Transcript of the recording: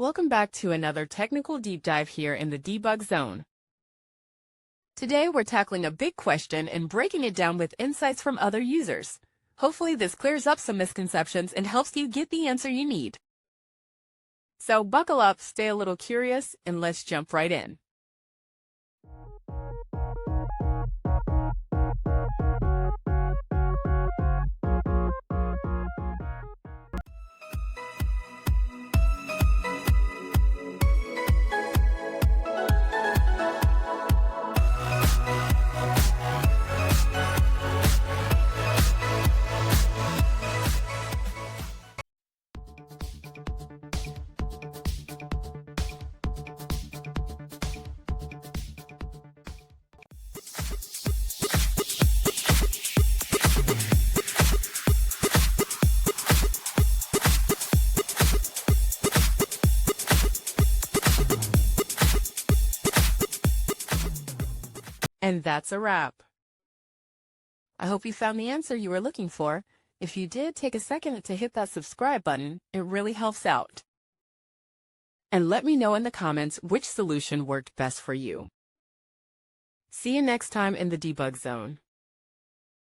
Welcome back to another technical deep dive here in the debug zone. Today we're tackling a big question and breaking it down with insights from other users. Hopefully this clears up some misconceptions and helps you get the answer you need. So buckle up, stay a little curious, and let's jump right in. And that's a wrap. I hope you found the answer you were looking for. If you did, take a second to hit that subscribe button. It really helps out. And let me know in the comments which solution worked best for you. See you next time in the debug zone.